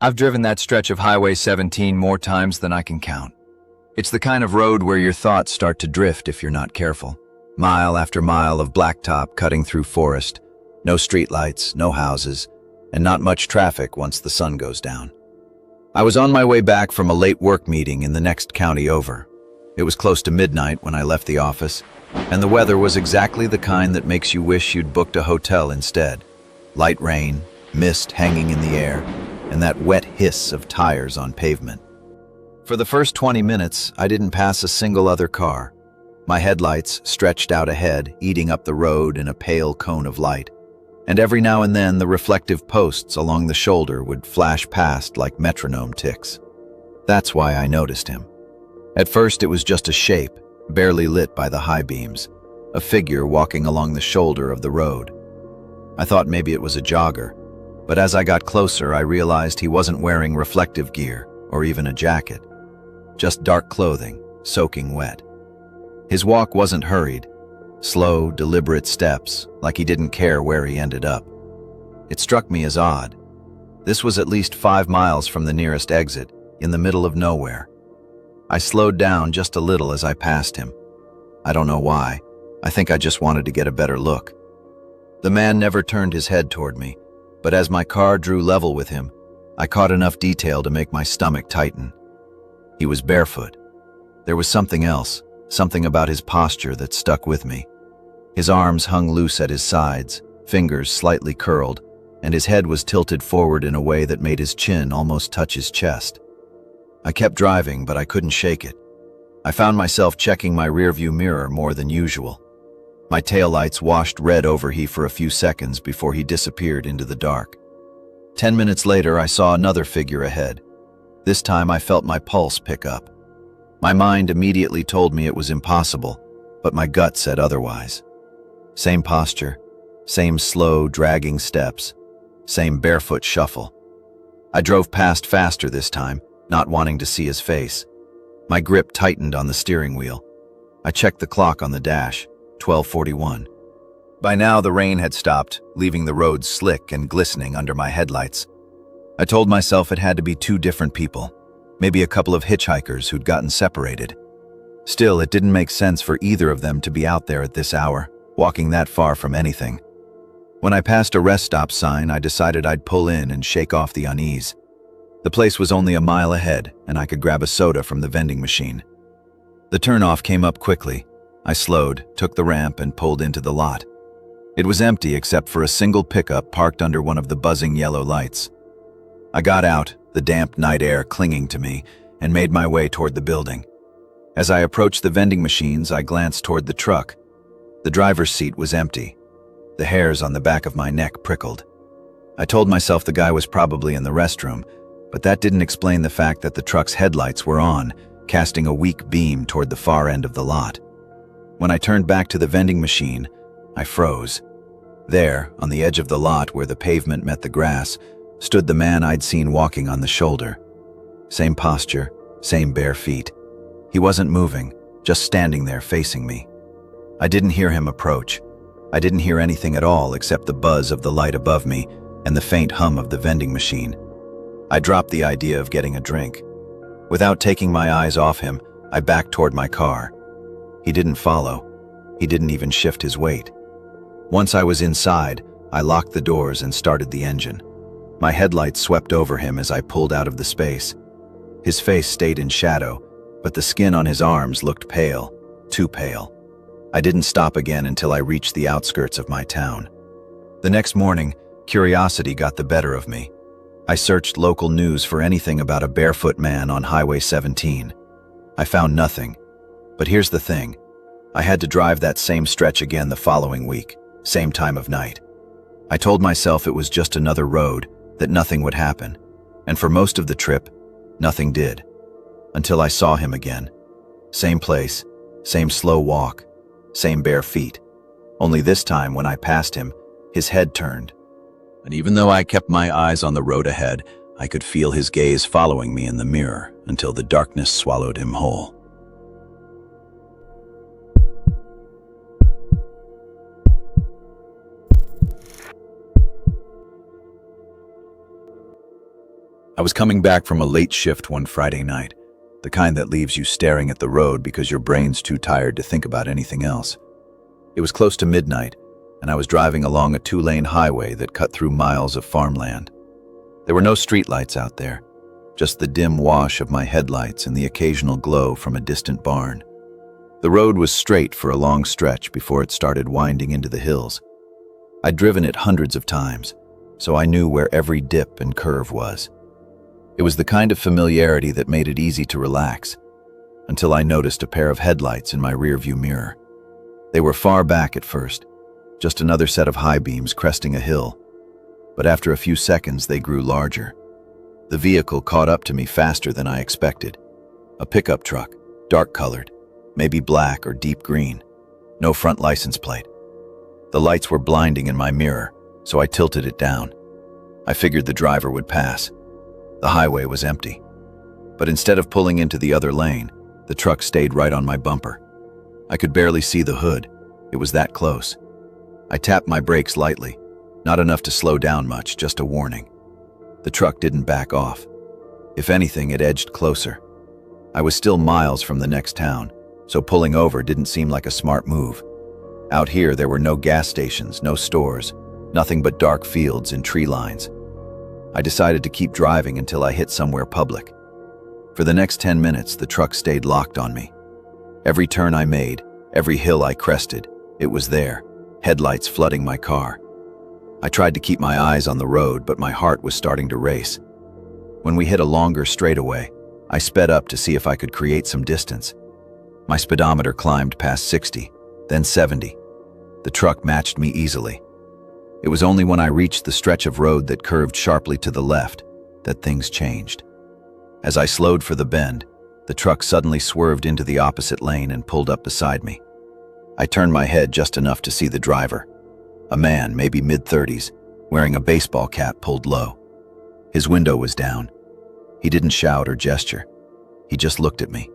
I've driven that stretch of Highway 17 more times than I can count. It's the kind of road where your thoughts start to drift if you're not careful. Mile after mile of blacktop cutting through forest, no streetlights, no houses, and not much traffic once the sun goes down. I was on my way back from a late work meeting in the next county over. It was close to midnight when I left the office, and the weather was exactly the kind that makes you wish you'd booked a hotel instead. Light rain, mist hanging in the air, and that wet hiss of tires on pavement. For the first 20 minutes, I didn't pass a single other car. My headlights stretched out ahead, eating up the road in a pale cone of light. And every now and then the reflective posts along the shoulder would flash past like metronome ticks. That's why I noticed him. At first it was just a shape, barely lit by the high beams, a figure walking along the shoulder of the road. I thought maybe it was a jogger, but as I got closer I realized he wasn't wearing reflective gear or even a jacket, just dark clothing, soaking wet. His walk wasn't hurried, slow, deliberate steps, like he didn't care where he ended up. It struck me as odd. This was at least 5 miles from the nearest exit, in the middle of nowhere. I slowed down just a little as I passed him. I don't know why. I think I just wanted to get a better look. The man never turned his head toward me, but as my car drew level with him, I caught enough detail to make my stomach tighten. He was barefoot. There was something else, something about his posture that stuck with me. His arms hung loose at his sides, fingers slightly curled, and his head was tilted forward in a way that made his chin almost touch his chest. I kept driving, but I couldn't shake it. I found myself checking my rearview mirror more than usual. My taillights washed red over him for a few seconds before he disappeared into the dark. 10 minutes later, I saw another figure ahead. This time I felt my pulse pick up. My mind immediately told me it was impossible, but my gut said otherwise. Same posture, same slow, dragging steps, same barefoot shuffle. I drove past faster this time, not wanting to see his face. My grip tightened on the steering wheel. I checked the clock on the dash, 12:41. By now the rain had stopped, leaving the road slick and glistening under my headlights. I told myself it had to be 2 different people, maybe a couple of hitchhikers who'd gotten separated. Still, it didn't make sense for either of them to be out there at this hour, walking that far from anything. When I passed a rest stop sign, I decided I'd pull in and shake off the unease. The place was only a mile ahead, and I could grab a soda from the vending machine. The turnoff came up quickly. I slowed, took the ramp, and pulled into the lot. It was empty except for a single pickup parked under one of the buzzing yellow lights. I got out, the damp night air clinging to me, and made my way toward the building. As I approached the vending machines, I glanced toward the truck. The driver's seat was empty. The hairs on the back of my neck prickled. I told myself the guy was probably in the restroom, but that didn't explain the fact that the truck's headlights were on, casting a weak beam toward the far end of the lot. When I turned back to the vending machine, I froze. There, on the edge of the lot where the pavement met the grass, stood the man I'd seen walking on the shoulder. Same posture, same bare feet. He wasn't moving, just standing there facing me. I didn't hear him approach. I didn't hear anything at all except the buzz of the light above me and the faint hum of the vending machine. I dropped the idea of getting a drink. Without taking my eyes off him, I backed toward my car. He didn't follow. He didn't even shift his weight. Once I was inside, I locked the doors and started the engine. My headlights swept over him as I pulled out of the space. His face stayed in shadow, but the skin on his arms looked pale, too pale. I didn't stop again until I reached the outskirts of my town. The next morning, curiosity got the better of me. I searched local news for anything about a barefoot man on Highway 17. I found nothing. But here's the thing. I had to drive that same stretch again the following week, same time of night. I told myself it was just another road, that nothing would happen. And for most of the trip, nothing did. Until I saw him again. Same place, same slow walk, same bare feet. Only this time when I passed him, his head turned. And even though I kept my eyes on the road ahead, I could feel his gaze following me in the mirror until the darkness swallowed him whole. I was coming back from a late shift one Friday night, the kind that leaves you staring at the road because your brain's too tired to think about anything else. It was close to midnight, and I was driving along a two-lane highway that cut through miles of farmland. There were no streetlights out there, just the dim wash of my headlights and the occasional glow from a distant barn. The road was straight for a long stretch before it started winding into the hills. I'd driven it hundreds of times, so I knew where every dip and curve was. It was the kind of familiarity that made it easy to relax, until I noticed a pair of headlights in my rearview mirror. They were far back at first, just another set of high beams cresting a hill, but after a few seconds they grew larger. The vehicle caught up to me faster than I expected. A pickup truck, dark-colored, maybe black or deep green, no front license plate. The lights were blinding in my mirror, so I tilted it down. I figured the driver would pass. The highway was empty. But instead of pulling into the other lane, the truck stayed right on my bumper. I could barely see the hood. It was that close. I tapped my brakes lightly, not enough to slow down much, just a warning. The truck didn't back off. If anything, it edged closer. I was still miles from the next town, so pulling over didn't seem like a smart move. Out here, there were no gas stations, no stores, nothing but dark fields and tree lines. I decided to keep driving until I hit somewhere public. For the next 10 minutes, the truck stayed locked on me. Every turn I made, every hill I crested, it was there, headlights flooding my car. I tried to keep my eyes on the road, but my heart was starting to race. When we hit a longer straightaway, I sped up to see if I could create some distance. My speedometer climbed past 60, then 70. The truck matched me easily. It was only when I reached the stretch of road that curved sharply to the left that things changed. As I slowed for the bend, the truck suddenly swerved into the opposite lane and pulled up beside me. I turned my head just enough to see the driver. A man, maybe mid-30s, wearing a baseball cap pulled low. His window was down. He didn't shout or gesture. He just looked at me.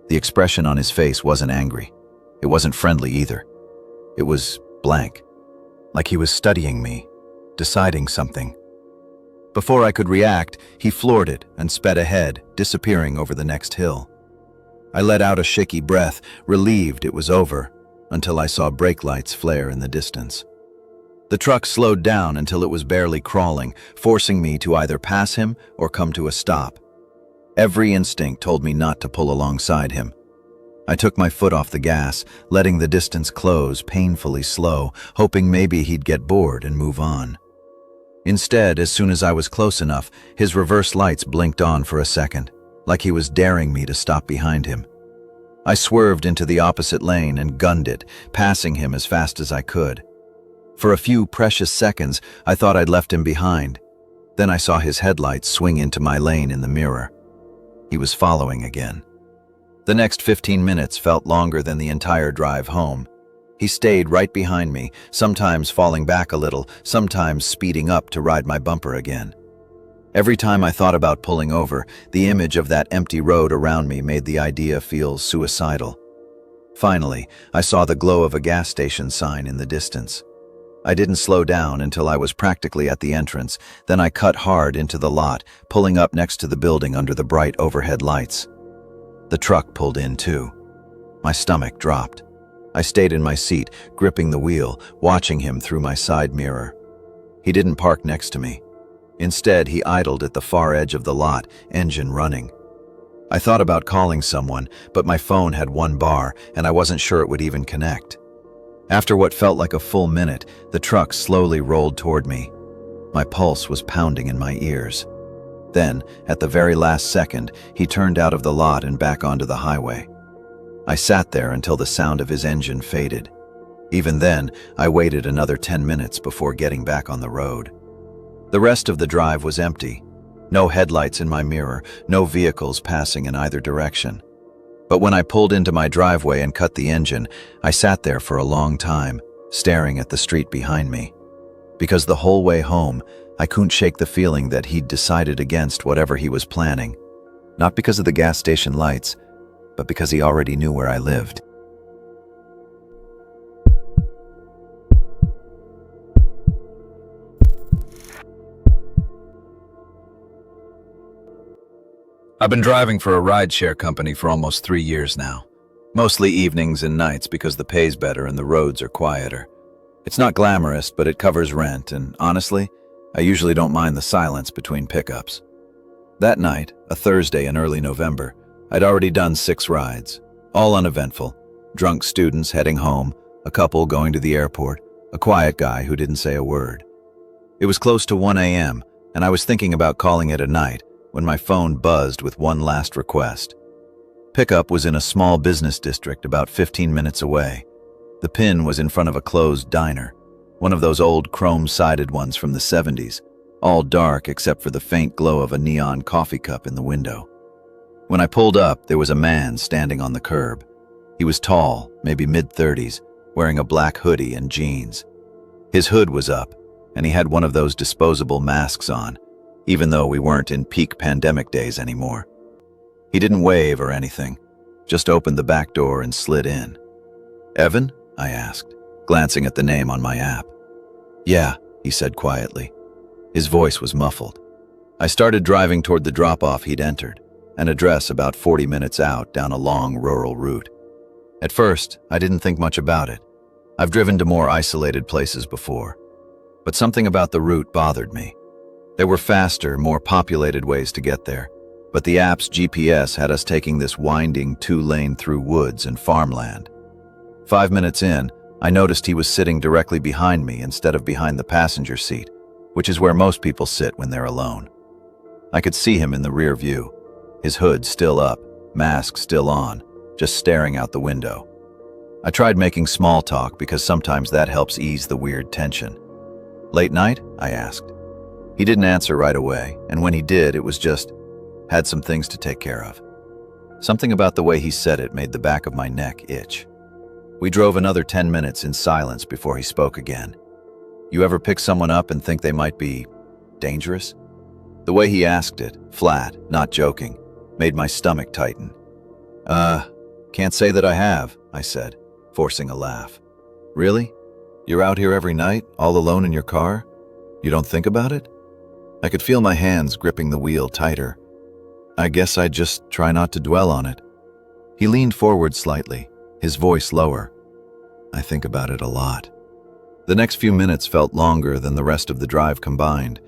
The expression on his face wasn't angry. It wasn't friendly either. It was blank, like he was studying me, deciding something. Before I could react, he floored it and sped ahead, disappearing over the next hill. I let out a shaky breath, relieved it was over, until I saw brake lights flare in the distance. The truck slowed down until it was barely crawling, forcing me to either pass him or come to a stop. Every instinct told me not to pull alongside him. I took my foot off the gas, letting the distance close, painfully slow, hoping maybe he'd get bored and move on. Instead, as soon as I was close enough, his reverse lights blinked on for a second, like he was daring me to stop behind him. I swerved into the opposite lane and gunned it, passing him as fast as I could. For a few precious seconds, I thought I'd left him behind. Then I saw his headlights swing into my lane in the mirror. He was following again. The next 15 minutes felt longer than the entire drive home. He stayed right behind me, sometimes falling back a little, sometimes speeding up to ride my bumper again. Every time I thought about pulling over, the image of that empty road around me made the idea feel suicidal. Finally, I saw the glow of a gas station sign in the distance. I didn't slow down until I was practically at the entrance, then I cut hard into the lot, pulling up next to the building under the bright overhead lights. The truck pulled in too. My stomach dropped. I stayed in my seat, gripping the wheel, watching him through my side mirror. He didn't park next to me. Instead, he idled at the far edge of the lot, engine running. I thought about calling someone, but my phone had one bar, and I wasn't sure it would even connect. After what felt like a full minute, the truck slowly rolled toward me. My pulse was pounding in my ears. Then, at the very last second, he turned out of the lot and back onto the highway. I sat there until the sound of his engine faded. Even then, I waited another 10 minutes before getting back on the road. The rest of the drive was empty. No headlights in my mirror, no vehicles passing in either direction. But when I pulled into my driveway and cut the engine, I sat there for a long time, staring at the street behind me. Because the whole way home, I couldn't shake the feeling that he'd decided against whatever he was planning. Not because of the gas station lights, but because he already knew where I lived. I've been driving for a rideshare company for almost 3 years now. Mostly evenings and nights because the pay's better and the roads are quieter. It's not glamorous, but it covers rent, and honestly, I usually don't mind the silence between pickups. That night, a Thursday in early November, I'd already done 6 rides, all uneventful. Drunk students heading home, a couple going to the airport, a quiet guy who didn't say a word. It was close to 1 a.m., and I was thinking about calling it a night when my phone buzzed with one last request. Pickup was in a small business district about 15 minutes away. The pin was in front of a closed diner, one of those old chrome-sided ones from the 70s, all dark except for the faint glow of a neon coffee cup in the window. When I pulled up, there was a man standing on the curb. He was tall, maybe mid-30s, wearing a black hoodie and jeans. His hood was up, and he had one of those disposable masks on, even though we weren't in peak pandemic days anymore. He didn't wave or anything, just opened the back door and slid in. "Evan?" I asked, glancing at the name on my app. "Yeah," he said quietly. His voice was muffled. I started driving toward the drop-off he'd entered, an address about 40 minutes out down a long rural route. At first, I didn't think much about it. I've driven to more isolated places before. But something about the route bothered me. There were faster, more populated ways to get there, but the app's GPS had us taking this winding 2-lane through woods and farmland. 5 minutes in, I noticed he was sitting directly behind me instead of behind the passenger seat, which is where most people sit when they're alone. I could see him in the rear view, his hood still up, mask still on, just staring out the window. I tried making small talk because sometimes that helps ease the weird tension. "Late night?" I asked. He didn't answer right away, and when he did, it was just, "Had some things to take care of." Something about the way he said it made the back of my neck itch. We drove another 10 minutes in silence before he spoke again. "You ever pick someone up and think they might be dangerous?" The way he asked it, flat, not joking, made my stomach tighten. Can't say that I have," I said, forcing a laugh. "Really? You're out here every night, all alone in your car? You don't think about it?" I could feel my hands gripping the wheel tighter. "I guess I just try not to dwell on it." He leaned forward slightly, his voice lower. "I think about it a lot." The next few minutes felt longer than the rest of the drive combined.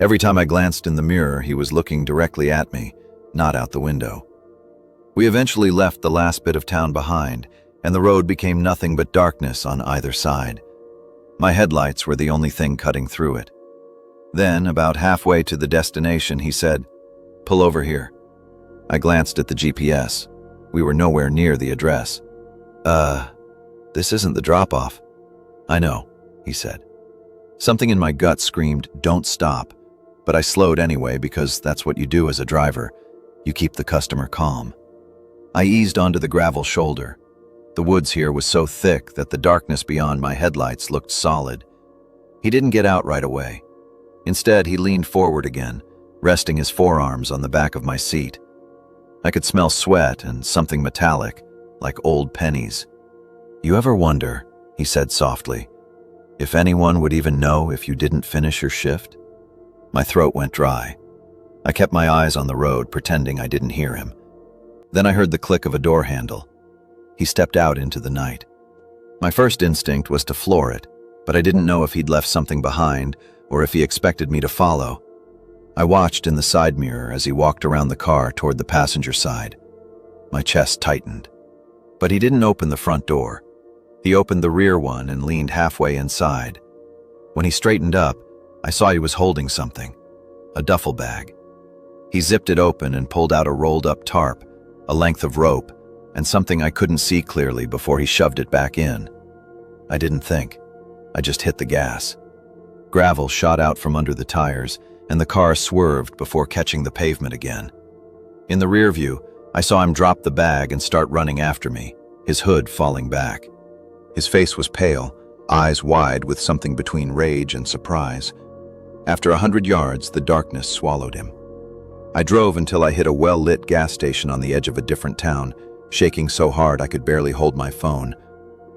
Every time I glanced in the mirror, he was looking directly at me, not out the window. We eventually left the last bit of town behind, and the road became nothing but darkness on either side. My headlights were the only thing cutting through it. Then, about halfway to the destination, he said, "Pull over here." I glanced at the GPS. We were nowhere near the address. This isn't the drop-off." "I know," he said. Something in my gut screamed, "Don't stop," but I slowed anyway because that's what you do as a driver. You keep the customer calm. I eased onto the gravel shoulder. The woods here was so thick that the darkness beyond my headlights looked solid. He didn't get out right away. Instead, he leaned forward again, resting his forearms on the back of my seat. I could smell sweat and something metallic, like old pennies. "You ever wonder," he said softly, "if anyone would even know if you didn't finish your shift?" My throat went dry. I kept my eyes on the road, pretending I didn't hear him. Then I heard the click of a door handle. He stepped out into the night. My first instinct was to floor it, but I didn't know if he'd left something behind or if he expected me to follow. I watched in the side mirror as he walked around the car toward the passenger side. My chest tightened. But he didn't open the front door. He opened the rear one and leaned halfway inside. When he straightened up, I saw he was holding something, a duffel bag. He zipped it open and pulled out a rolled-up tarp, a length of rope, and something I couldn't see clearly before he shoved it back in. I didn't think. I just hit the gas. Gravel shot out from under the tires, and the car swerved before catching the pavement again. In the rear view, I saw him drop the bag and start running after me, his hood falling back. His face was pale, eyes wide with something between rage and surprise. After 100 yards, the darkness swallowed him. I drove until I hit a well-lit gas station on the edge of a different town, shaking so hard I could barely hold my phone.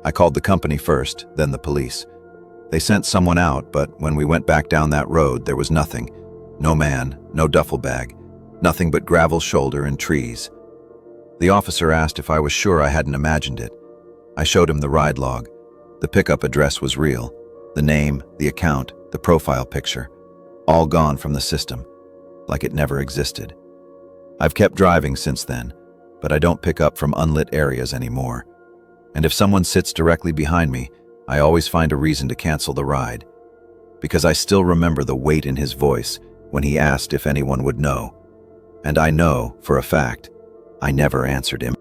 I called the company first, then the police. They sent someone out, but when we went back down that road, there was nothing. No man, no duffel bag. Nothing but gravel shoulder and trees. The officer asked if I was sure I hadn't imagined it. I showed him the ride log. The pickup address was real. The name, the account, the profile picture, all gone from the system, like it never existed. I've kept driving since then, but I don't pick up from unlit areas anymore. And if someone sits directly behind me, I always find a reason to cancel the ride. Because I still remember the weight in his voice when he asked if anyone would know. And I know, for a fact, I never answered him.